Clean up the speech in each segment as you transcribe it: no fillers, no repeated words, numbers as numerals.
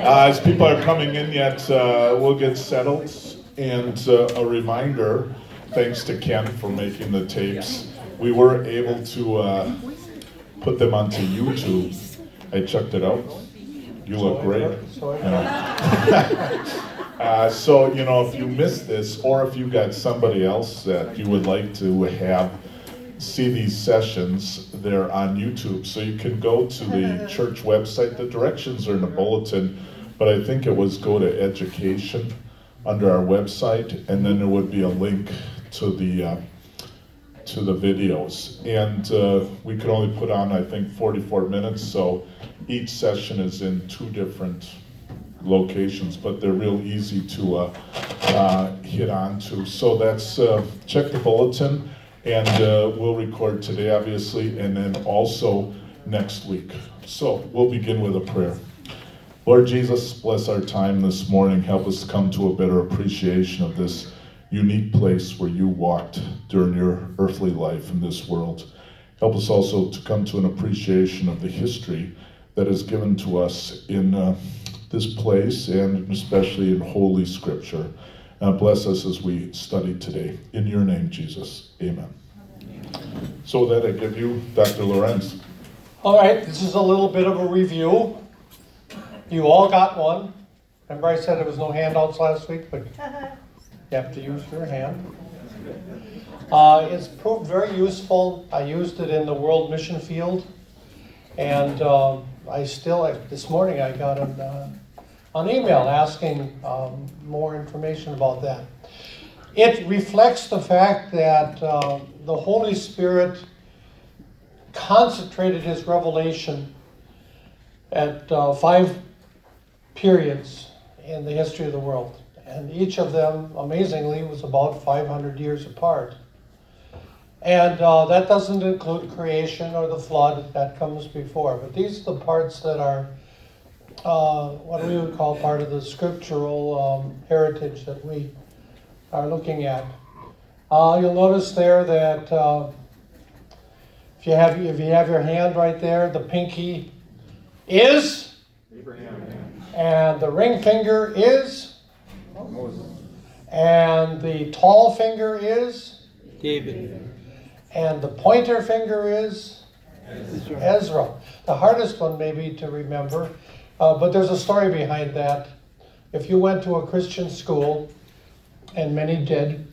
As people are coming in yet, we'll get settled. And a reminder, thanks to Ken for making the tapes, we were able to put them onto YouTube. I checked it out. You look great. So, you know, if you missed this, or if you got somebody else that you would like to have see these sessions, they're on YouTube. So you can go to the church website. The directions are in the bulletin, but I think it was go to education under our website, and then there would be a link to the videos. And we could only put on, I think, 44 minutes, so each session is in 2 different locations, but they're real easy to hit on to. So that's, check the bulletin, and we'll record today, obviously, and then also next week. So we'll begin with a prayer. Lord Jesus, bless our time this morning. Help us come to a better appreciation of this unique place where you walked during your earthly life in this world. Help us also to come to an appreciation of the history that is given to us in this place, and especially in Holy Scripture. Bless us as we study today. In your name, Jesus. Amen. So with that, I give you Dr. Lorenz. All right, this is a little bit of a review. You all got one. Remember I said there was no handouts last week, but you have to use your hand. It's proved very useful. I used it in the World Mission Field, and this morning I got an email asking more information about that. It reflects the fact that the Holy Spirit concentrated his revelation at 5 periods in the history of the world. And each of them, amazingly, was about 500 years apart. And that doesn't include creation or the flood, that comes before. But these are the parts that are what we would call part of the scriptural heritage that we are looking at. You'll notice there that if you have your hand right there, the pinky is Abraham, and the ring finger is Moses, and the tall finger is David, and the pointer finger is Ezra. The hardest one maybe to remember, but there's a story behind that. If you went to a Christian school, and many did,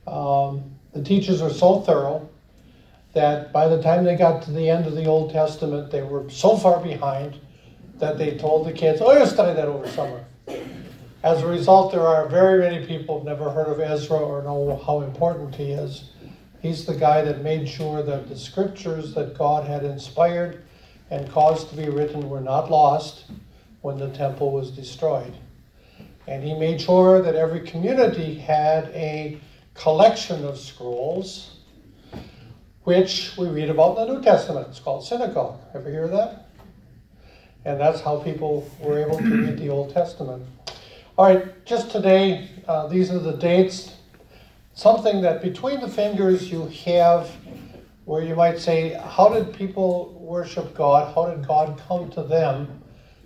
the teachers were so thorough that by the time they got to the end of the Old Testament, they were so far behind that they told the kids, oh, you'll study that over summer. As a result, there are very many people who've never heard of Ezra or know how important he is. He's the guy that made sure that the scriptures that God had inspired and caused to be written were not lost when the temple was destroyed. And he made sure that every community had a collection of scrolls, which we read about in the New Testament. It's called synagogue. Ever hear of that? And that's how people were able to read the Old Testament. All right, just today, these are the dates. Something that between the fingers you have where you might say, how did people worship God? How did God come to them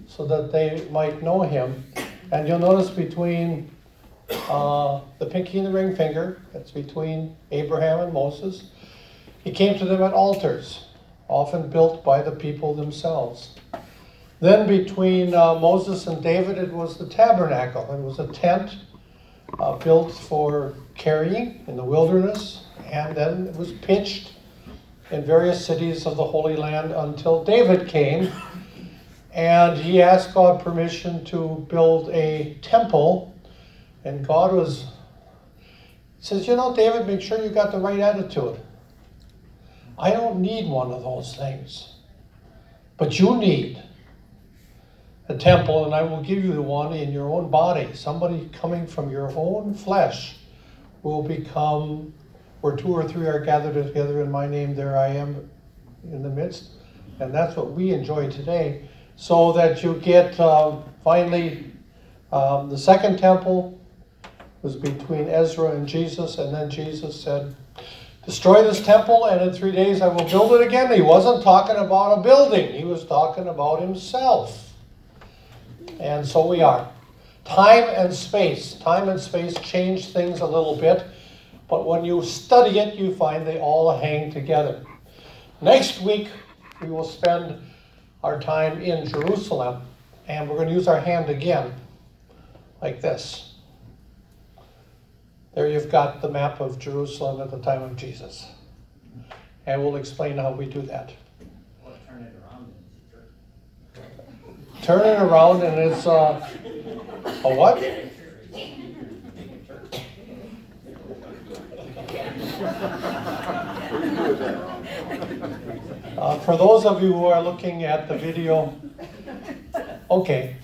so that they might know him? And you'll notice between the pinky and the ring finger, that's between Abraham and Moses, he came to them at altars, often built by the people themselves. Then between Moses and David, it was the tabernacle. It was a tent built for carrying in the wilderness, and then it was pitched in various cities of the Holy Land until David came, and he asked God permission to build a temple, and God says, you know, David, make sure you got the right attitude. I don't need one of those things, but you need a temple, and I will give you the one in your own body. Somebody coming from your own flesh will become, where 2 or 3 are gathered together in my name, there I am in the midst. And that's what we enjoy today. So that you get, finally, the second temple was between Ezra and Jesus, and then Jesus said, destroy this temple, and in 3 days I will build it again. He wasn't talking about a building. He was talking about himself. And so we are. Time and space change things a little bit, but when you study it, you find they all hang together. Next week, we will spend our time in Jerusalem, and we're going to use our hand again, like this. There you've got the map of Jerusalem at the time of Jesus. And we'll explain how we do that. Well, turn it around. Turn it around and it's a what? For those of you who are looking at the video, okay.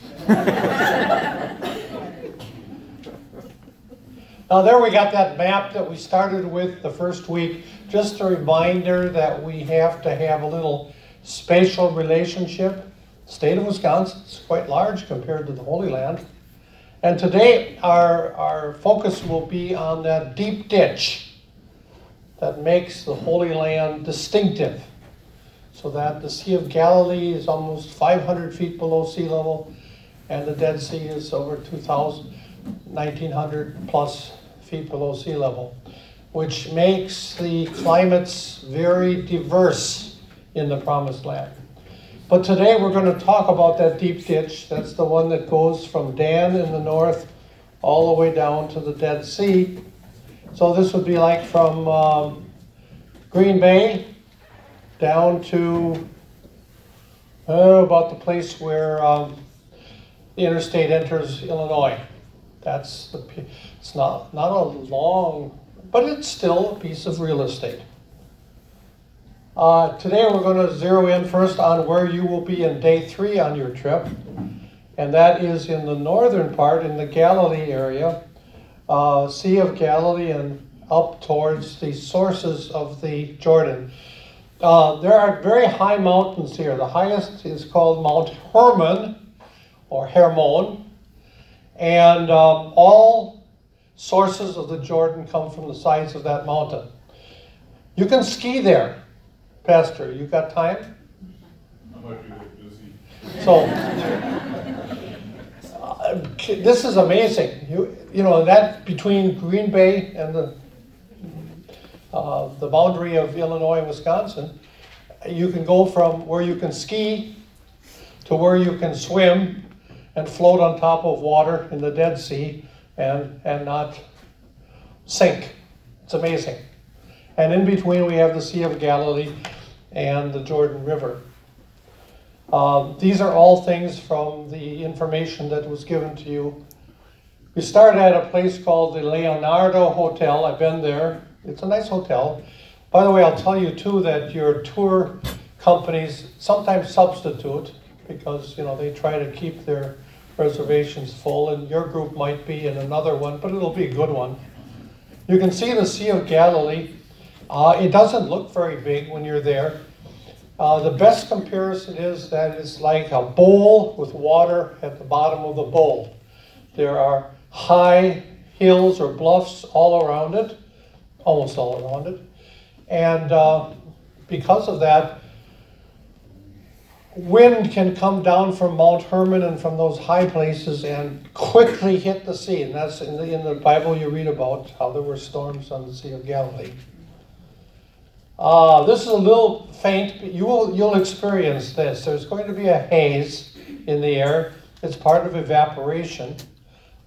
Now there we got that map that we started with the first week. Just a reminder that we have to have a little spatial relationship. The state of Wisconsin is quite large compared to the Holy Land. And today our focus will be on that deep ditch that makes the Holy Land distinctive. So that the Sea of Galilee is almost 500 feet below sea level, and the Dead Sea is over 1,900 plus feet below sea level, which makes the climates very diverse in the Promised Land. But today we're going to talk about that deep ditch. That's the one that goes from Dan in the north all the way down to the Dead Sea. So this would be like from Green Bay down to about the place where the interstate enters Illinois. It's not a long, but it's still a piece of real estate. Today we're going to zero in first on where you will be in day 3 on your trip. And that is in the northern part, in the Galilee area, Sea of Galilee, and up towards the sources of the Jordan. There are very high mountains here. The highest is called Mount Hermon, or Hermon. And all sources of the Jordan come from the sides of that mountain. You can ski there. Pastor, you got time? I might be a bit busy. So, this is amazing. You know, that between Green Bay and the boundary of Illinois and Wisconsin, you can go from where you can ski to where you can swim and float on top of water in the Dead Sea and not sink. It's amazing. And in between we have the Sea of Galilee and the Jordan River. These are all things from the information that was given to you. We started at a place called the Leonardo Hotel. I've been there. It's a nice hotel. By the way, I'll tell you too that your tour companies sometimes substitute because they try to keep their reservations full, and your group might be in another one, but it'll be a good one. You can see the Sea of Galilee. It doesn't look very big when you're there. The best comparison is that it's like a bowl with water at the bottom of the bowl. There are high hills or bluffs all around it, almost all around it. And because of that, wind can come down from Mount Hermon and from those high places and quickly hit the sea. And that's in the Bible you read about how there were storms on the Sea of Galilee. This is a little faint, but you'll experience this. There's going to be a haze in the air. It's part of evaporation.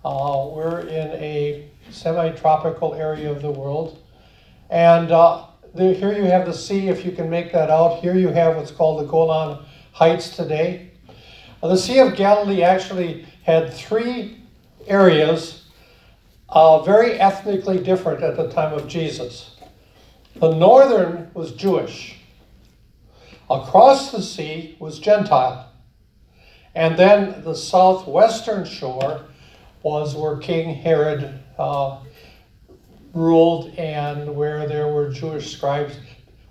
We're in a semi-tropical area of the world. And here you have the sea, if you can make that out. Here you have what's called the Golan Heights today. The Sea of Galilee actually had 3 areas, very ethnically different at the time of Jesus. The northern was Jewish. Across the sea was Gentile. And then the southwestern shore was where King Herod ruled and where there were Jewish scribes.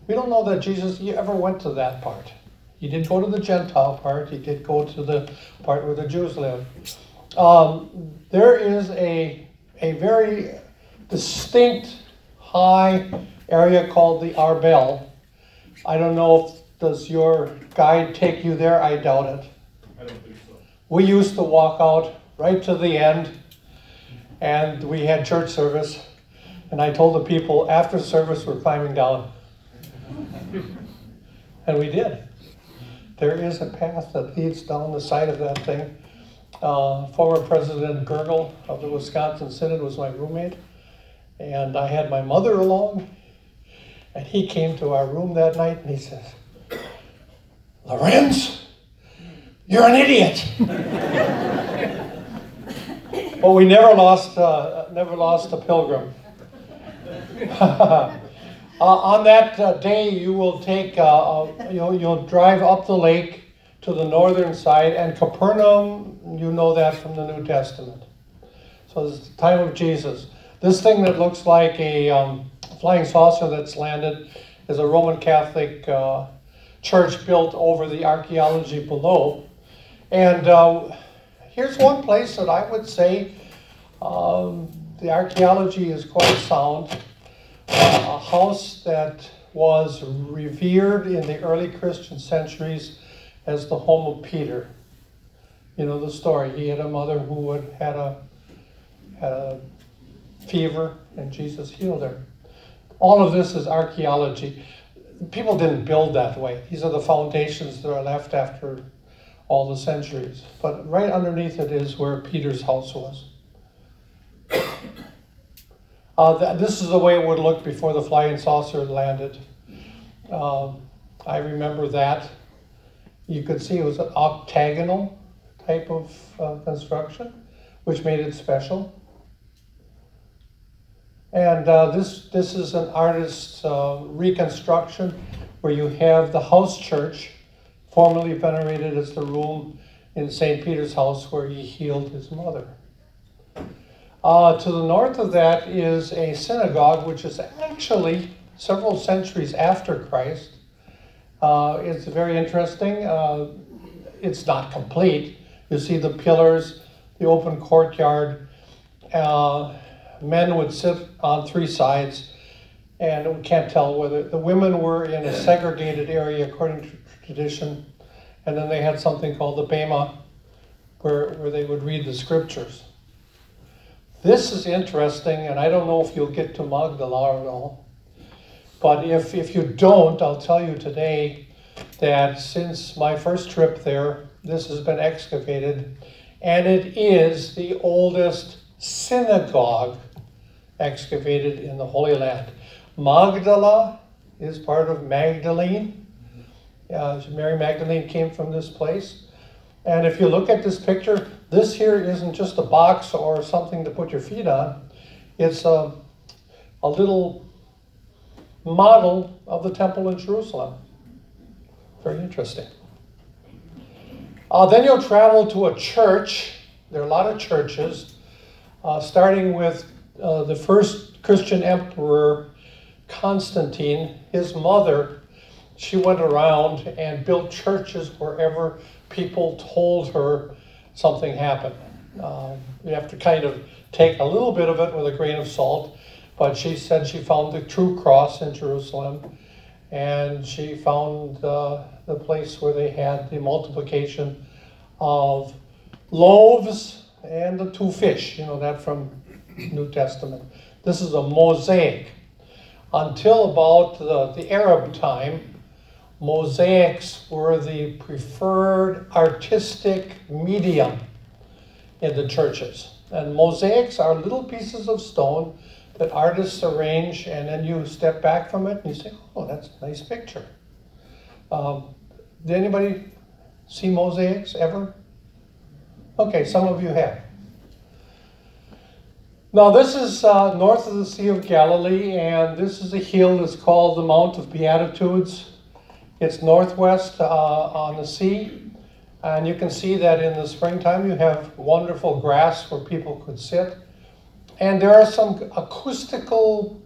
We don't know that Jesus ever went to that part. He did go to the Gentile part. He did go to the part where the Jews lived. There is a very distinct high area called the Arbel. I don't know does your guide take you there? I doubt it. I don't think so. we used to walk out right to the end, and we had church service, and I told the people after service we're climbing down. And we did. There is a path that leads down the side of that thing. Former President Gergel of the Wisconsin Synod was my roommate, and I had my mother along, and he came to our room that night and he says, "Lorenz, you're an idiot." But we never lost a pilgrim. On that day, you will take, you'll drive up the lake to the northern side, and Capernaum, you know that from the New Testament. So it's the time of Jesus. This thing that looks like a flying saucer that's landed is a Roman Catholic church built over the archaeology below. And here's one place that I would say the archaeology is quite sound. A house that was revered in the early Christian centuries as the home of Peter. You know the story. He had a mother who had a fever, and Jesus healed her. All of this is archaeology. People didn't build that way. These are the foundations that are left after all the centuries. But right underneath it is where Peter's house was. This is the way it would look before the flying saucer landed. I remember that. You could see it was an octagonal type of construction, which made it special. And this is an artist's reconstruction where you have the house church, formerly venerated as the room in St. Peter's house where he healed his mother. To the north of that is a synagogue, which is actually several centuries after Christ. It's very interesting. It's not complete. You see the pillars, the open courtyard. Men would sit on three sides, and we can't tell whether the women were in a segregated area according to tradition, and then they had something called the Bema, where they would read the scriptures. This is interesting, and I don't know if you'll get to Magdala at all, but if you don't, I'll tell you today that since my first trip there, this has been excavated, and it is the oldest synagogue excavated in the Holy Land. Magdala is part of Magdalene. Mary Magdalene came from this place. And if you look at this picture, this here isn't just a box or something to put your feet on. It's a little model of the temple in Jerusalem. Very interesting. Then you'll travel to a church. There are a lot of churches, starting with the first Christian emperor, Constantine. His mother, she went around and built churches wherever people told her something happened. You have to kind of take a little bit of it with a grain of salt, but she said she found the true cross in Jerusalem, and she found the place where they had the multiplication of loaves and the 2 fish, you know that from New Testament. This is a mosaic. Until about the Arab time, mosaics were the preferred artistic medium in the churches. And mosaics are little pieces of stone that artists arrange, and then you step back from it and you say, oh, that's a nice picture. Did anybody see mosaics ever? Okay, some of you have. Now this is north of the Sea of Galilee, and this is a hill that's called the Mount of Beatitudes. It's northwest on the sea, and you can see that in the springtime you have wonderful grass where people could sit. And there are some acoustical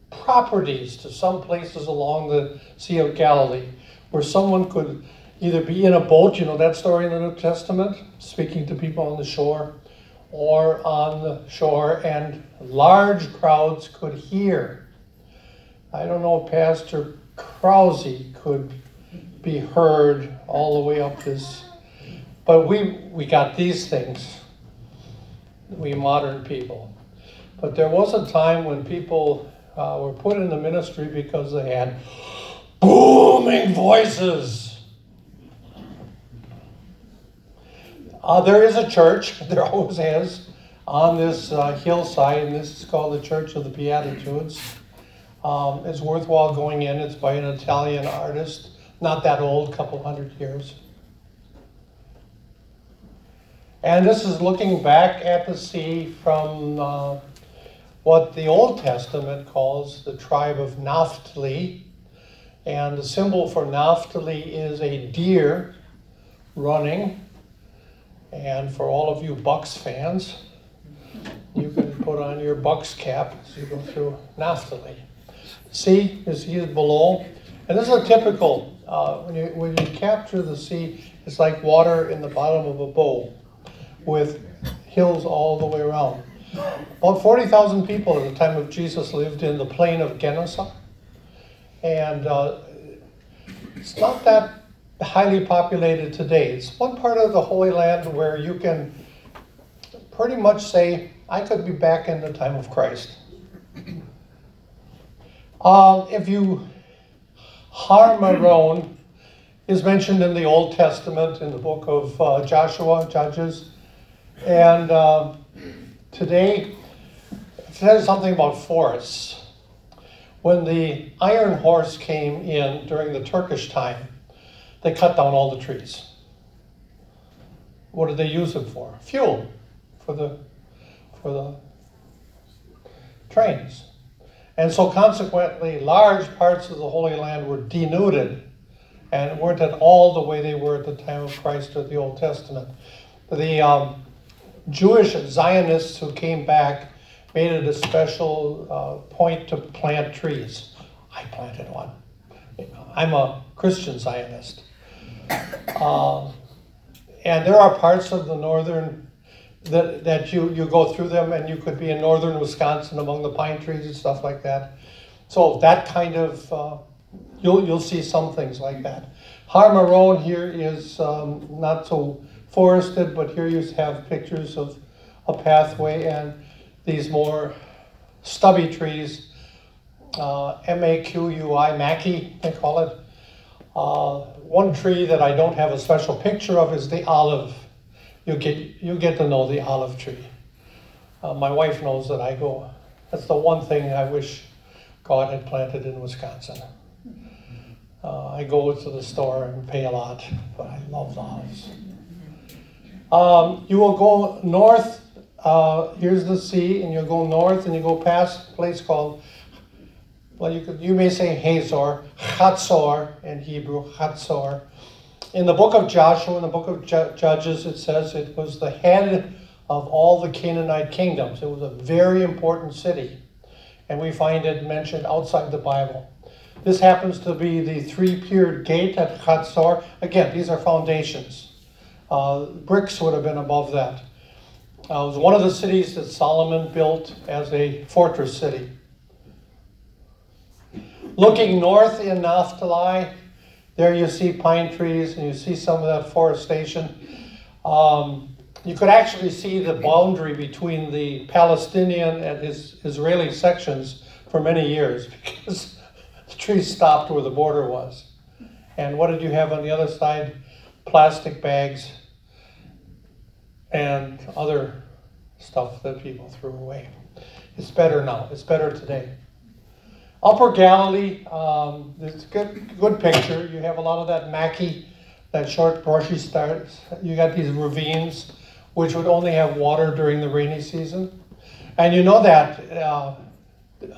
properties to some places along the Sea of Galilee where someone could either be in a boat, you know that story in the New Testament, speaking to people on the shore, or on the shore, and large crowds could hear. I don't know if Pastor Krause could be heard all the way up this, But we got these things, we modern people. But there was a time when people were put in the ministry because they had booming voices. There is a church, there always is, on this hillside, and this is called the Church of the Beatitudes. It's worthwhile going in. It's by an Italian artist, not that old, couple hundred years. And this is looking back at the sea from what the Old Testament calls the tribe of Naphtali. And the symbol for Naphtali is a deer running. And for all of you Bucks fans, you can put on your Bucks cap as you go through Naphtali. Sea, you see it below. And this is a typical, when you capture the sea, it's like water in the bottom of a bowl with hills all the way around. About 40,000 people at the time of Jesus lived in the plain of Gennesaret. And it's not that highly populated today. It's one part of the Holy Land where you can pretty much say, I could be back in the time of Christ. If you Har-Meron is mentioned in the Old Testament in the book of Joshua, Judges. And today, it says something about forests. When the iron horse came in during the Turkish time, they cut down all the trees. What did they use them for? Fuel for the trains. And so consequently, large parts of the Holy Land were denuded and weren't at all the way they were at the time of Christ or the Old Testament. The Jewish Zionists who came back made it a special point to plant trees. I planted one. I'm a Christian Zionist. And there are parts of the northern that you go through them, and you could be in northern Wisconsin among the pine trees and stuff like that. So that kind of, you'll see some things like that. Har-Meron here is not so forested, but here you have pictures of a pathway and these more stubby trees, M-A-Q-U-I, Mackey, they call it. One tree that I don't have a special picture of is the olive. You get to know the olive tree. My wife knows that I go. That's the one thing I wish God had planted in Wisconsin. I go to the store and pay a lot, but I love the olives. You will go north. Here's the sea, and you'll go north, and you go past a place called, well, you may say Hazor, Chatzor in Hebrew, Chatzor. In the book of Joshua, in the book of Judges, it says it was the head of all the Canaanite kingdoms. It was a very important city, and we find it mentioned outside the Bible. This happens to be the three-tiered gate at Chatzor. Again, these are foundations. Bricks would have been above that. It was one of the cities that Solomon built as a fortress city. Looking north in Naphtali, there you see pine trees and you see some of that forestation. You could actually see the boundary between the Palestinian and his Israeli sections for many years because the trees stopped where the border was. And what did you have on the other side? Plastic bags and other stuff that people threw away. It's better now. It's better today. Upper Galilee, it's a good picture. You have a lot of that Mackey, that short brushy starts. You got these ravines, which would only have water during the rainy season. And you know that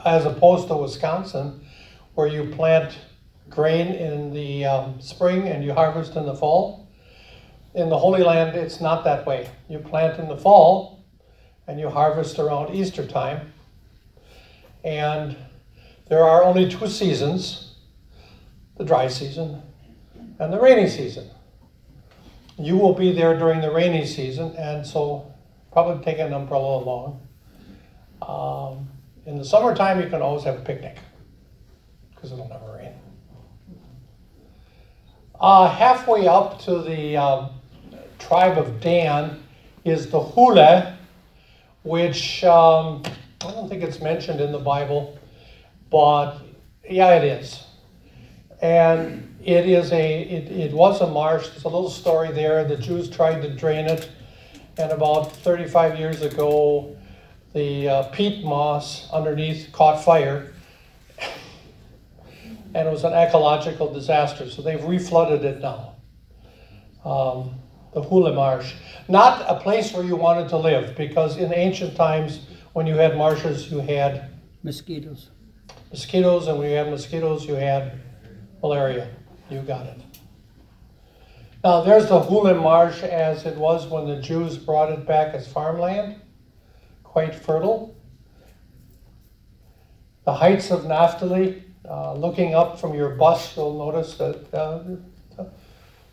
as opposed to Wisconsin, where you plant grain in the spring and you harvest in the fall. In the Holy Land, it's not that way. You plant in the fall and you harvest around Easter time. And there are only two seasons, the dry season and the rainy season. You will be there during the rainy season, and so probably take an umbrella along. In the summertime, you can always have a picnic because it'll never rain. Halfway up to the tribe of Dan is the Hule, which I don't think it's mentioned in the Bible, but yeah, it is. And it was a marsh. There's a little story there. The Jews tried to drain it, and about 35 years ago, the peat moss underneath caught fire, and it was an ecological disaster. So they've reflooded it now. The Hule Marsh. Not a place where you wanted to live, because in ancient times, when you had marshes, you had Mosquitoes. mosquitoes, and when you had mosquitoes, you had malaria. You got it. Now, there's the Hule Marsh as it was when the Jews brought it back as farmland, quite fertile. The heights of Naphtali, looking up from your bus, you'll notice that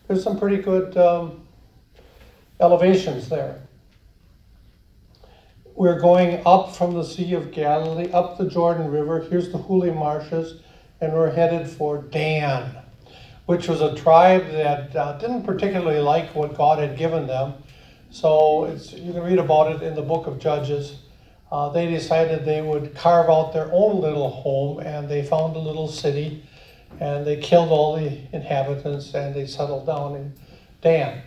there's some pretty good elevations there. We're going up from the Sea of Galilee, up the Jordan River. Here's the Hule Marshes, and we're headed for Dan, which was a tribe that didn't particularly like what God had given them. So you can read about it in the book of Judges. They decided they would carve out their own little home, and they found a little city, and they killed all the inhabitants, and they settled down in Dan.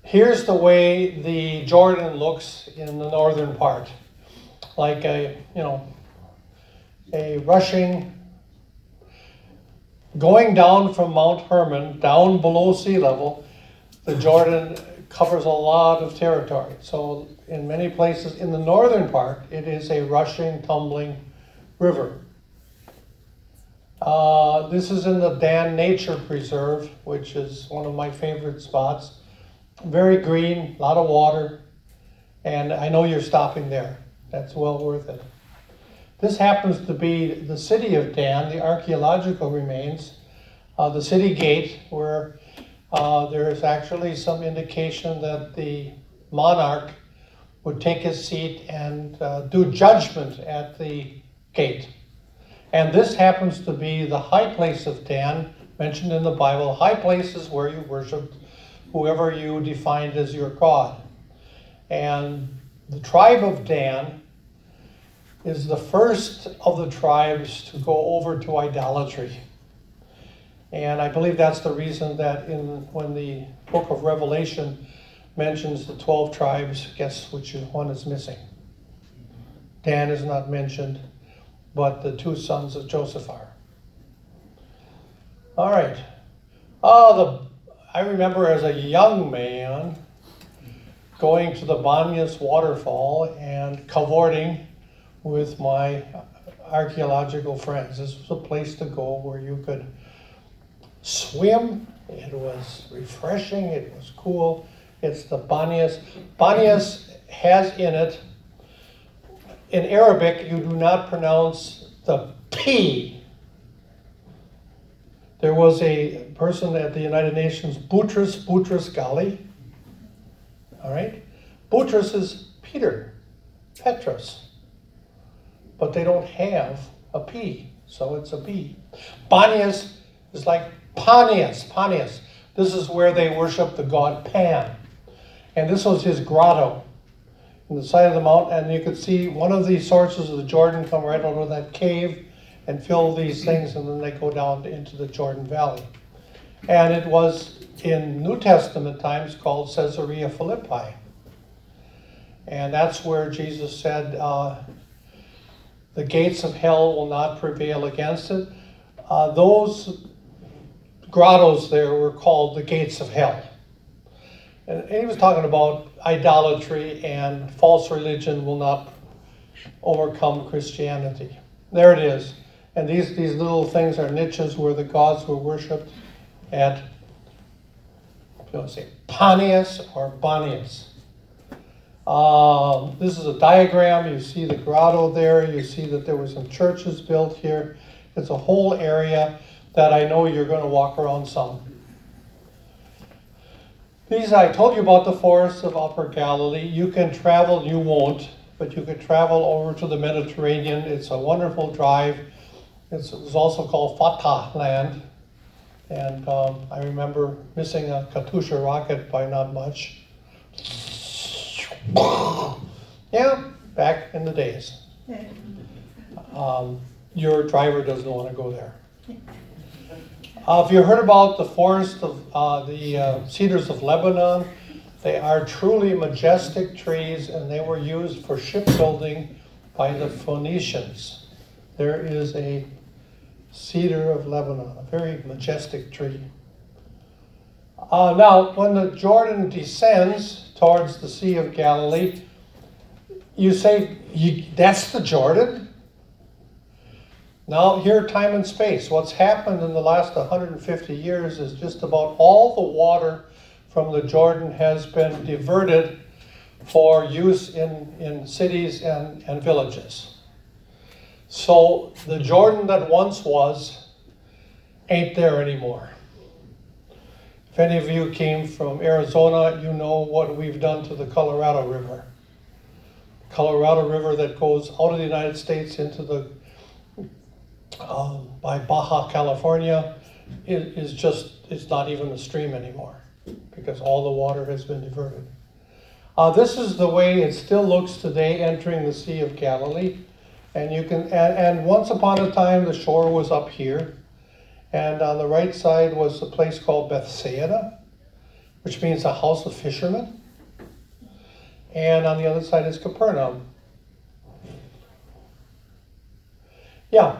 Here's the way the Jordan looks in the northern part, like a rushing, going down from Mount Hermon, down below sea level. The Jordan covers a lot of territory. So in many places in the northern part, it is a rushing, tumbling river. This is in the Dan Nature Preserve, which is one of my favorite spots. Very green, a lot of water, and I know you're stopping there. That's well worth it. This happens to be the city of Dan, the archaeological remains, the city gate, where there is actually some indication that the monarch would take his seat and do judgment at the gate. And this happens to be the high place of Dan, mentioned in the Bible. High places where you worship whoever you defined as your God. And the tribe of Dan is the first of the tribes to go over to idolatry. And I believe that's the reason that when the book of Revelation mentions the 12 tribes, guess which one is missing? Dan is not mentioned, but the two sons of Joseph are. All right. I remember as a young man going to the Banyas waterfall and cavorting with my archaeological friends. This was a place to go where you could swim. It was refreshing. It was cool. It's the Banyas. Banyas has in it, in Arabic, you do not pronounce the P. There was a person at the United Nations, Boutros Ghali. All right? Boutros is Peter, Petros. But they don't have a P, so it's a B. Banyas is like Panias. This is where they worship the god Pan. And this was his grotto in the side of the mountain. And you could see one of the sources of the Jordan come right out of that cave and fill these things, and then they go down into the Jordan Valley. And it was in New Testament times called Caesarea Philippi. And that's where Jesus said, the gates of hell will not prevail against it. Those grottos there were called the gates of hell. And he was talking about idolatry and false religion will not overcome Christianity. There it is. And these little things are niches where the gods were worshipped at, if you want to say, Panias or Banyas. This is a diagram. You see the grotto there. You see that there were some churches built here. It's a whole area that I know you're going to walk around some. I told you about the forests of Upper Galilee. You can travel, you won't, but you could travel over to the Mediterranean. It's a wonderful drive. It was also called Fatah land. And I remember missing a Katusha rocket by not much. Yeah, back in the days. Your driver doesn't want to go there. Have you heard about the forest of the cedars of Lebanon? They are truly majestic trees, and they were used for shipbuilding by the Phoenicians. There is a cedar of Lebanon, a very majestic tree. Now, when the Jordan descends towards the Sea of Galilee, you say, that's the Jordan? Now, here, time and space. What's happened in the last 150 years is just about all the water from the Jordan has been diverted for use in cities and villages. So the Jordan that once was ain't there anymore. If any of you came from Arizona, you know what we've done to the Colorado River. Colorado River that goes out of the United States into the by Baja California it's not even a stream anymore because all the water has been diverted. This is the way it still looks today entering the Sea of Galilee. And you can and once upon a time the shore was up here, and on the right side was a place called Bethsaida, which means a house of fishermen. And on the other side is Capernaum. Yeah,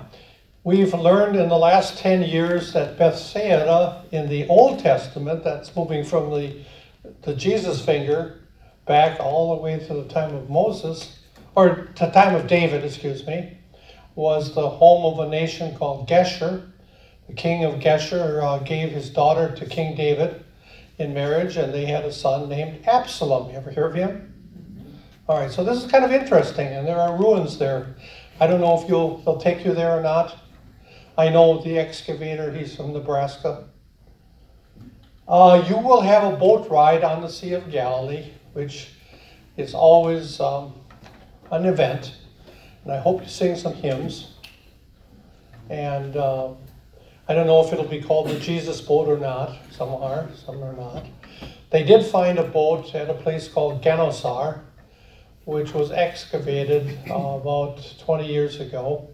we've learned in the last 10 years that Bethsaida in the Old Testament, that's moving from the Jesus finger back all the way to the time of Moses, or to time of David, excuse me, was the home of a nation called Geshur. The king of Geshur gave his daughter to King David in marriage, and they had a son named Absalom. You ever hear of him? All right, so this is kind of interesting, and there are ruins there. I don't know if they'll take you there or not. I know the excavator, he's from Nebraska. You will have a boat ride on the Sea of Galilee, which is always an event. And I hope you sing some hymns. And I don't know if it'll be called the Jesus boat or not. Some are, some are not. They did find a boat at a place called Genosar, which was excavated about 20 years ago.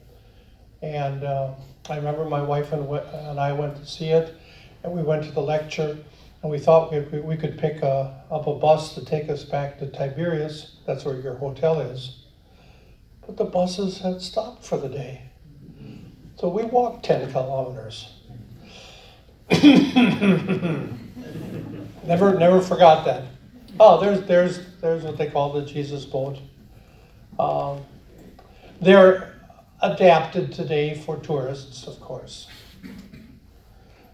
And I remember my wife and I went to see it, and we went to the lecture, and we thought we could pick up a bus to take us back to Tiberias. That's where your hotel is. But the buses had stopped for the day. So we walked 10 kilometers. Never forgot that. Oh, there's what they call the Jesus boat. They're adapted today for tourists, of course.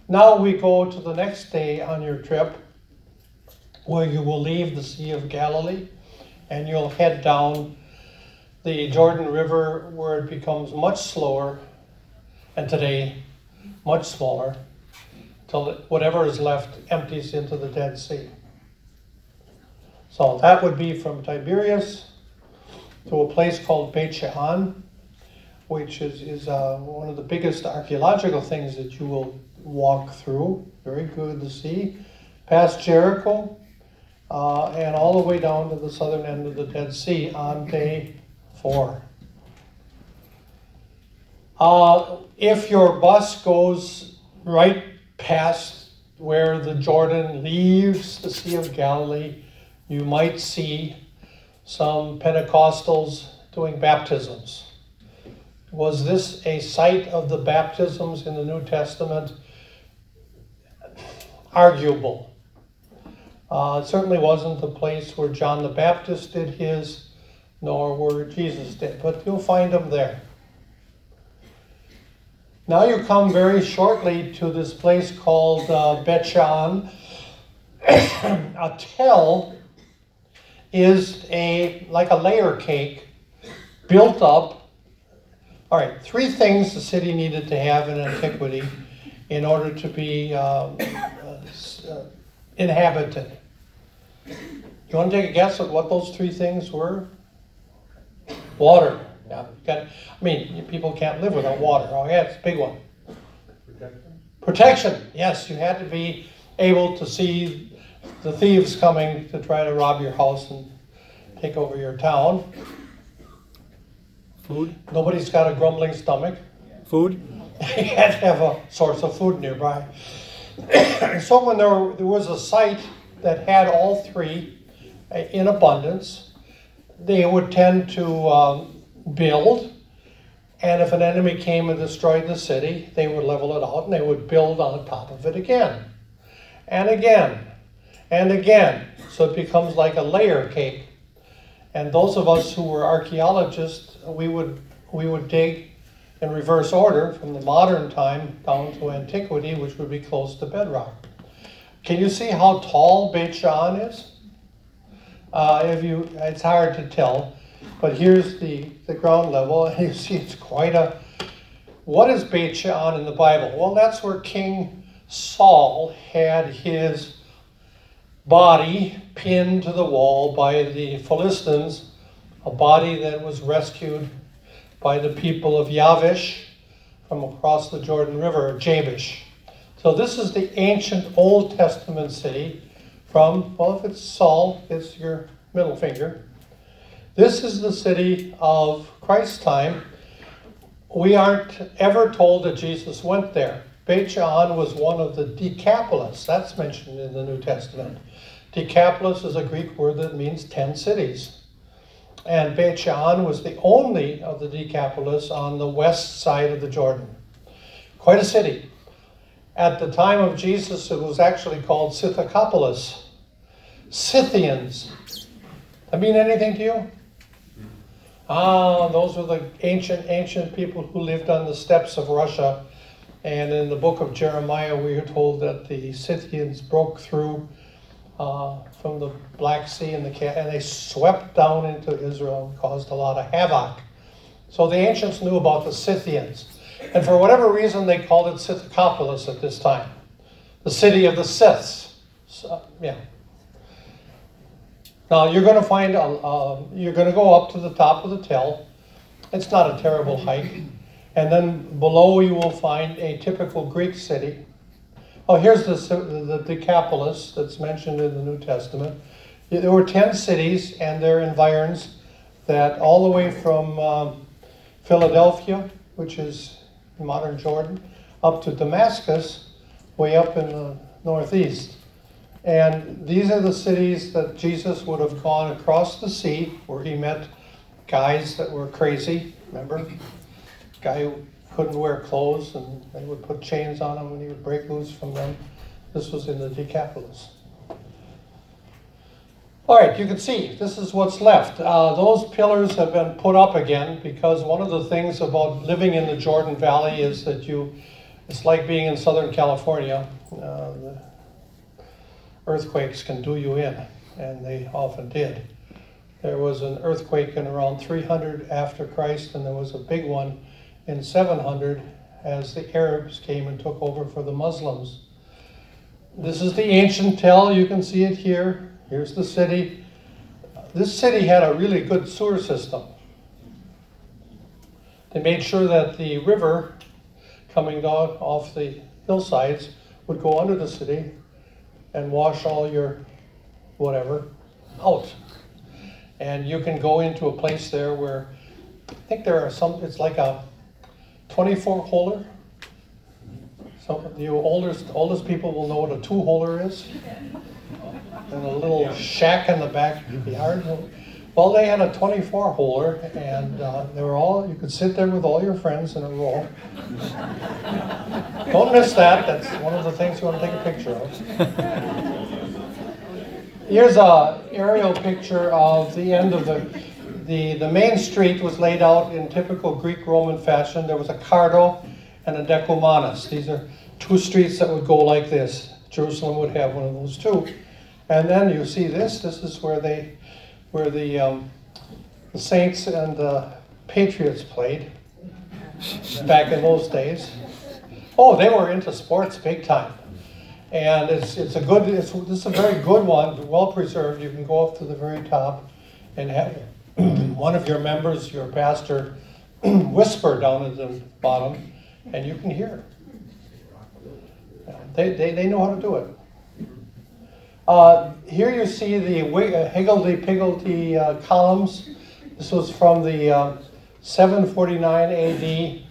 Now we go to the next day on your trip, where you will leave the Sea of Galilee, and you'll head down the Jordan River, where it becomes much slower, and today much smaller, till whatever is left empties into the Dead Sea. So that would be from Tiberias to a place called Beit She'an, which is one of the biggest archaeological things that you will walk through. Very good to see. Past Jericho, and all the way down to the southern end of the Dead Sea on day 4. If your bus goes right past where the Jordan leaves the Sea of Galilee, you might see some Pentecostals doing baptisms. Was this a site of the baptisms in the New Testament? Arguable. It certainly wasn't the place where John the Baptist did his, nor where Jesus did, but you'll find them there. Now you come very shortly to this place called Beit She'an. A tell is like a layer cake built up. All right, 3 things the city needed to have in antiquity in order to be inhabited. You want to take a guess at what those 3 things were? Water. Yeah, people can't live without water. Oh yeah, it's a big one. Protection. Yes, you had to be able to see the thieves coming to try to rob your house and take over your town. Food? Nobody's got a grumbling stomach. Food? You had to have a source of food nearby. So when there was a site that had all three in abundance, they would tend to build, and if an enemy came and destroyed the city, they would level it out and they would build on top of it again, and again, and again. So it becomes like a layer cake. And those of us who were archaeologists, we would dig in reverse order from the modern time down to antiquity, which would be close to bedrock. Can you see how tall Beit She'an is? It's hard to tell, but here's the ground level, and you see it's quite a... What is Beit She'an in the Bible? Well, that's where King Saul had his body pinned to the wall by the Philistines, a body that was rescued by the people of Yavish from across the Jordan River, Jabesh. So this is the ancient Old Testament city from, well, if it's Saul, it's your middle finger. This is the city of Christ's time. We aren't ever told that Jesus went there. Beit She'an was one of the Decapolis. That's mentioned in the New Testament. Decapolis is a Greek word that means 10 cities. And Beit She'an was the only of the Decapolis on the west side of the Jordan. Quite a city. At the time of Jesus, it was actually called Scythopolis. Scythians. That mean anything to you? Those were the ancient people who lived on the steppes of Russia. And in the book of Jeremiah, we are told that the Scythians broke through from the Black Sea and they swept down into Israel and caused a lot of havoc. So the ancients knew about the Scythians. And for whatever reason, they called it Scythopolis at this time. The city of the Scyths. So, yeah. Now you're going to find, you're going to go up to the top of the Tell. It's not a terrible hike. And then below you will find a typical Greek city. Oh, here's the Decapolis that's mentioned in the New Testament. There were 10 cities and their environs that all the way from Philadelphia, which is modern Jordan, up to Damascus, way up in the northeast. And these are the cities that Jesus would have gone across the sea, where he met guys that were crazy, remember? Guy who couldn't wear clothes, and they would put chains on him and he would break loose from them. This was in the Decapolis. All right, you can see, this is what's left. Those pillars have been put up again because one of the things about living in the Jordan Valley is that it's like being in Southern California. The earthquakes can do you in, and they often did. There was an earthquake in around 300 after Christ, and there was a big one in 700 as the Arabs came and took over for the Muslims. This is the ancient Tell. You can see it here. Here's the city. This city had a really good sewer system. They made sure that the river coming down off the hillsides would go under the city and wash all your whatever out. And you can go into a place there where I think there are some, it's like a 24-holer. Some of you oldest people will know what a 2-holer is. And a little shack in the backyard. Well, they had a 24-holer, and they were all, you could sit there with all your friends in a row. Don't miss that. That's one of the things you want to take a picture of. Here's an aerial picture of the end of the main street was laid out in typical Greek-Roman fashion. There was a Cardo and a Decumanus. These are two streets that would go like this. Jerusalem would have one of those too. And then you see this. This is where the Saints and the Patriots played back in those days. Oh, they were into sports big time. And this is a very good one, well preserved. You can go up to the very top and have one of your members, your pastor, whisper down at the bottom, and you can hear. They know how to do it. Here you see the higgledy-piggledy columns. This was from the 749 AD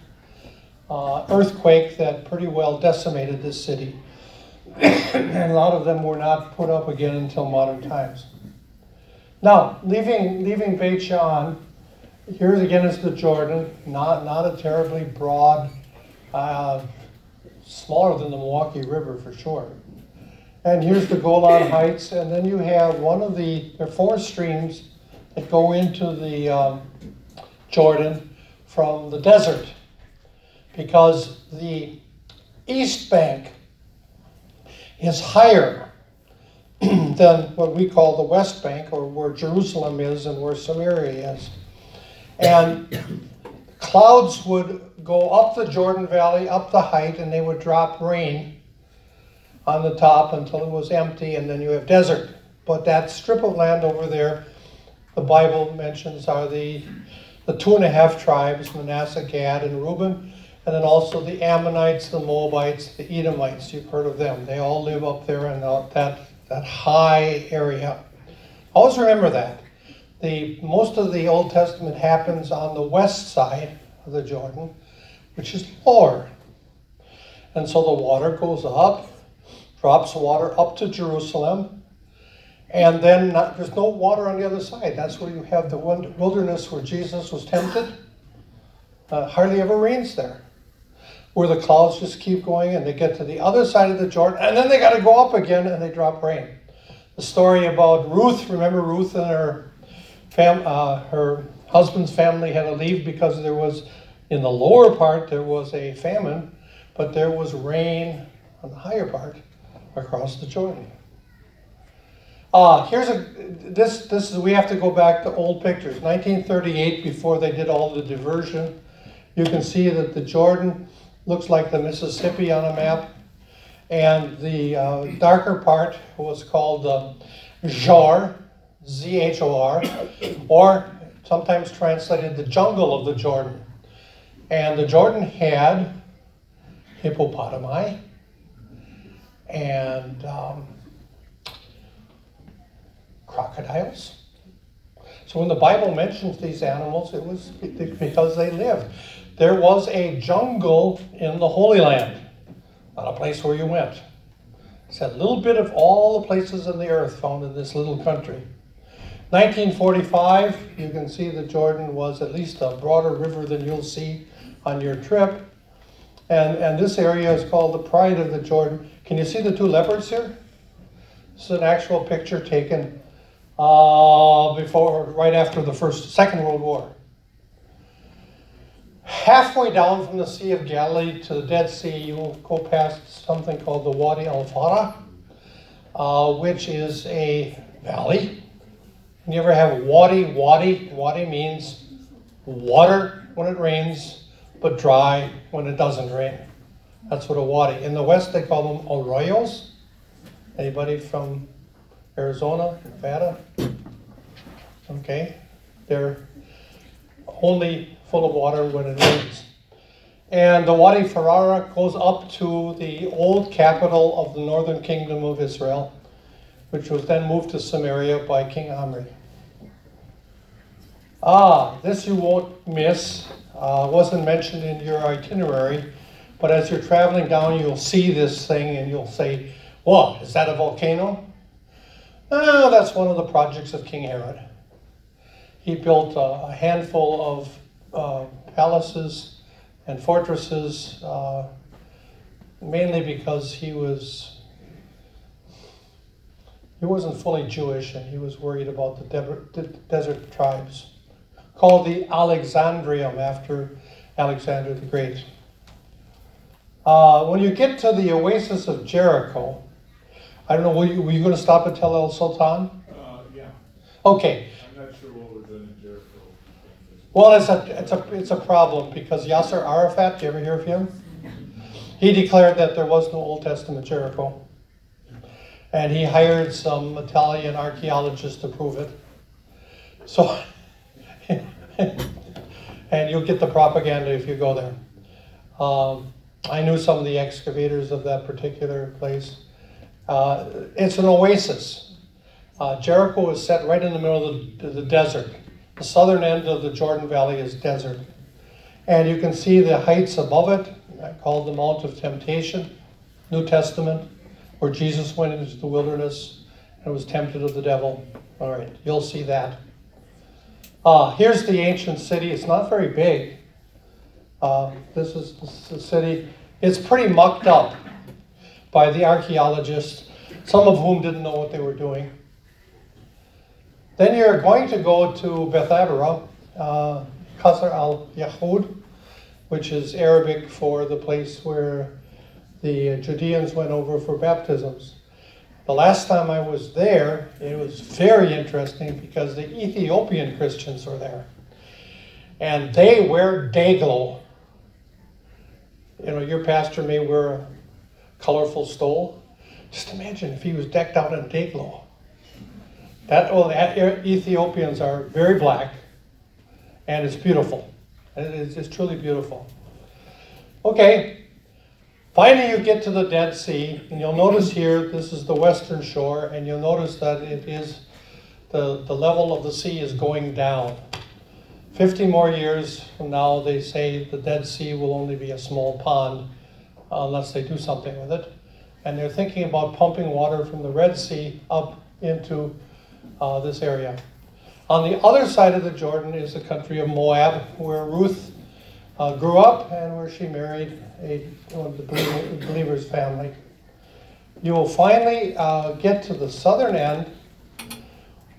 earthquake that pretty well decimated this city. And a lot of them were not put up again until modern times. Now, leaving Beit Shean, here again is the Jordan, not a terribly broad, smaller than the Milwaukee River for sure. And here's the Golan Heights, and then you have there are 4 streams that go into the Jordan from the desert, because the east bank is higher than what we call the west bank, or where Jerusalem is and where Samaria is. And clouds would go up the Jordan Valley, up the height, and they would drop rain on the top until it was empty, and then you have desert. But that strip of land over there, the Bible mentions, are the 2.5 tribes, Manasseh, Gad, and Reuben, and then also the Ammonites, the Moabites, the Edomites. You've heard of them. They all live up there in that high area. Always remember that. Most of the Old Testament happens on the west side of the Jordan, which is lower. And so the water goes up, drops water up to Jerusalem, and then there's no water on the other side. That's where you have the wilderness where Jesus was tempted. Hardly ever rains there, where the clouds just keep going and they get to the other side of the Jordan, and then they got to go up again and they drop rain. The story about Ruth, remember Ruth and her husband's family had to leave because there was, in the lower part, there was a famine, but there was rain on the higher part across the Jordan. We have to go back to old pictures. 1938, before they did all the diversion, you can see that the Jordan looks like the Mississippi on a map, and the darker part was called Zhor, Z-H-O-R, or sometimes translated the jungle of the Jordan. And the Jordan had hippopotami and crocodiles. So when the Bible mentions these animals, it was because they lived. There was a jungle in the Holy Land, not a place where you went. It's a little bit of all the places on the earth found in this little country. 1945, you can see the Jordan was at least a broader river than you'll see on your trip. And this area is called the Pride of the Jordan. Can you see the 2 leopards here? This is an actual picture taken right after the Second World War. Halfway down from the Sea of Galilee to the Dead Sea, you will go past something called the Wadi al-Farah, which is a valley. You ever have wadi? Wadi means water when it rains, but dry when it doesn't rain. That's what a wadi. In the West, they call them arroyos. Anybody from Arizona, Nevada? Okay. They're only full of water when it rains. And the Wadi Farah goes up to the old capital of the northern kingdom of Israel, which was then moved to Samaria by King Omri. This you won't miss. Wasn't mentioned in your itinerary, but as you're traveling down, you'll see this thing and you'll say, what, is that a volcano? No, that's one of the projects of King Herod. He built a handful of palaces and fortresses, mainly because he wasn't fully Jewish and he was worried about the desert tribes, called the Alexandrium after Alexander the Great. When you get to the oasis of Jericho, I don't know, were you going to stop at Tel El Sultan? Yeah. Okay. I'm not sure what we're doing in Jericho. Well, it's a problem because Yasser Arafat, do you ever hear of him? He declared that there was no Old Testament Jericho. And he hired some Italian archaeologists to prove it. So, and you'll get the propaganda if you go there. I knew some of the excavators of that particular place. It's an oasis. Jericho is set right in the middle of the desert. The southern end of the Jordan Valley is desert. And you can see the heights above it, called the Mount of Temptation, New Testament, where Jesus went into the wilderness and was tempted of the devil. All right, you'll see that. Here's the ancient city. It's not very big. This is the city. It's pretty mucked up by the archaeologists, some of whom didn't know what they were doing. Then you're going to go to Beth Abara, Qasr al-Yahud, which is Arabic for the place where the Judeans went over for baptisms. The last time I was there, it was very interesting because the Ethiopian Christians were there. And they wear day-glow. You know, your pastor may wear a colorful stole. Just imagine if he was decked out in day-glow. Ethiopians are very black, and it's beautiful. It's truly beautiful. Okay, finally you get to the Dead Sea, and you'll notice here, this is the western shore, and you'll notice that it is, the level of the sea is going down. 50 more years from now, they say the Dead Sea will only be a small pond unless they do something with it. And they're thinking about pumping water from the Red Sea up into this area. On the other side of the Jordan is the country of Moab, where Ruth grew up and where she married one of the believer's family. You will finally get to the southern end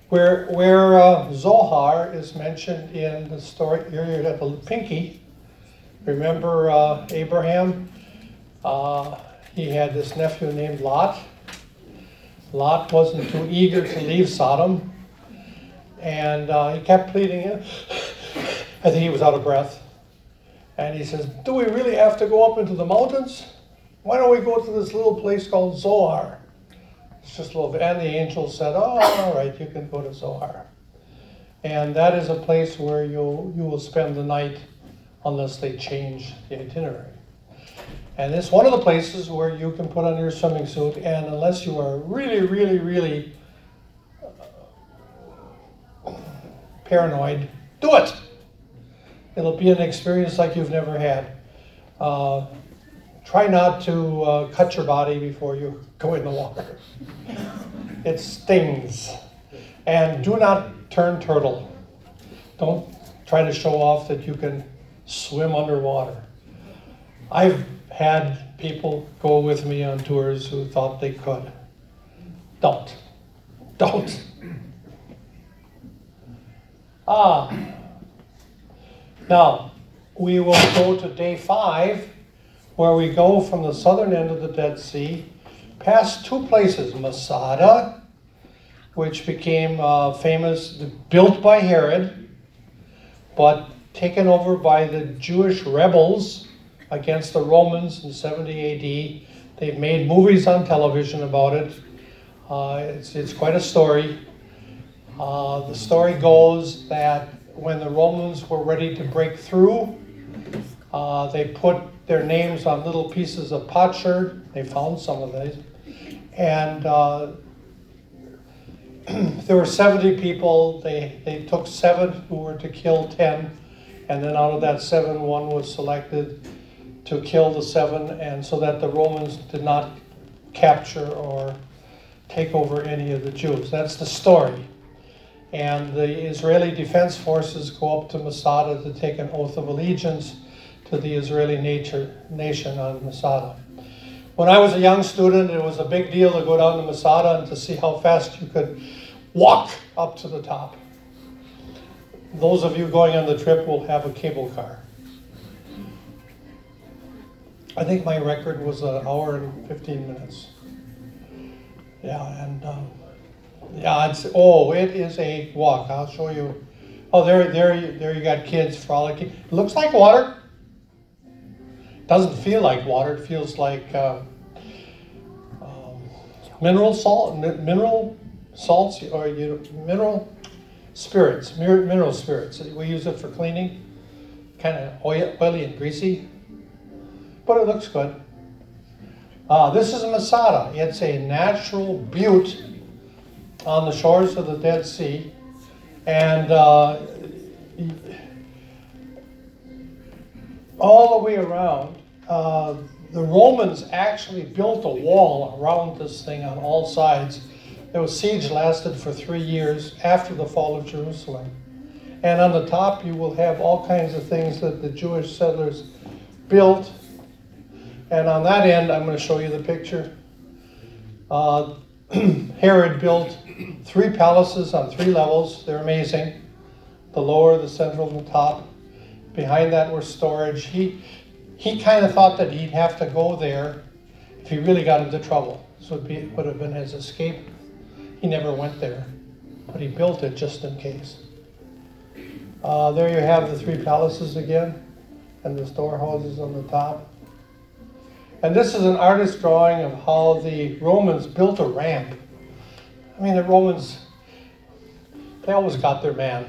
where Zohar is mentioned in the story. Here you got the pinky. Remember Abraham? He had this nephew named Lot. Lot wasn't too eager to leave Sodom, and he kept pleading. I think he was out of breath. And he says, do we really have to go up into the mountains? Why don't we go to this little place called Zohar? It's just a little bit. And the angel said, oh, all right, you can go to Zohar. And that is a place where you will spend the night unless they change the itinerary. And it's one of the places where you can put on your swimming suit, and unless you are really, really, really paranoid, do it. It'll be an experience like you've never had. Try not to cut your body before you go in the water. It stings. And do not turn turtle. Don't try to show off that you can swim underwater. I've had people go with me on tours who thought they could. Don't. Now, we will go to day 5, where we go from the southern end of the Dead Sea, past two places, Masada, which became famous, built by Herod, but taken over by the Jewish rebels against the Romans in 70 AD. They've made movies on television about it. It's quite a story. The story goes that when the Romans were ready to break through, they put their names on little pieces of potsherd. They found some of these. And there were 70 people. They took 7 who were to kill 10. And then out of that 7, 1 was selected to kill the 7, and so that the Romans did not capture or take over any of the Jews. That's the story. And the Israeli Defense Forces go up to Masada to take an oath of allegiance to the Israeli nation on Masada. When I was a young student, it was a big deal to go down to Masada and to see how fast you could walk up to the top. Those of you going on the trip will have a cable car. I think my record was 1 hour and 15 minutes. Yeah, and it is a walk. I'll show you. Oh, there you got kids frolicking. It looks like water. Doesn't feel like water. It feels like mineral salts, or mineral spirits. Mineral spirits. We use it for cleaning. Kind of oily and greasy. but it looks good. This is Masada. It's a natural butte on the shores of the Dead Sea. And all the way around, the Romans actually built a wall around this thing on all sides. The siege lasted for 3 years after the fall of Jerusalem. And on the top, you will have all kinds of things that the Jewish settlers built. And on that end, I'm going to show you the picture. Herod built 3 palaces on 3 levels. They're amazing. The lower, the central, and the top. Behind that were storage. He kind of thought that he'd have to go there if he really got into trouble. This would have been his escape. He never went there, but he built it just in case. There you have the 3 palaces again, and the storehouses on the top. And this is an artist's drawing of how the Romans built a ramp. I mean, the Romans, they always got their man.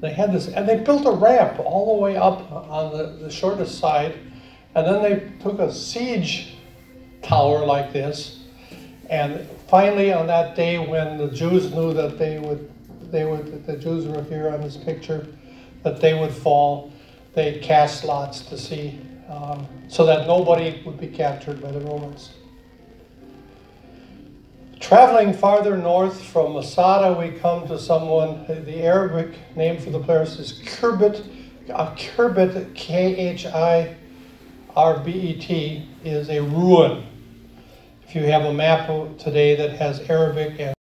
They had this, and they built a ramp all the way up on the shortest side, and then they took a siege tower like this, and finally on that day when the Jews knew that the Jews were here on this picture, that they would fall, they cast lots to see, so that nobody would be captured by the Romans. Traveling farther north from Masada, we come to someone, the Arabic name for the place is Khirbet. Khirbet, K-H-I-R-B-E-T, is a ruin. If you have a map today that has Arabic and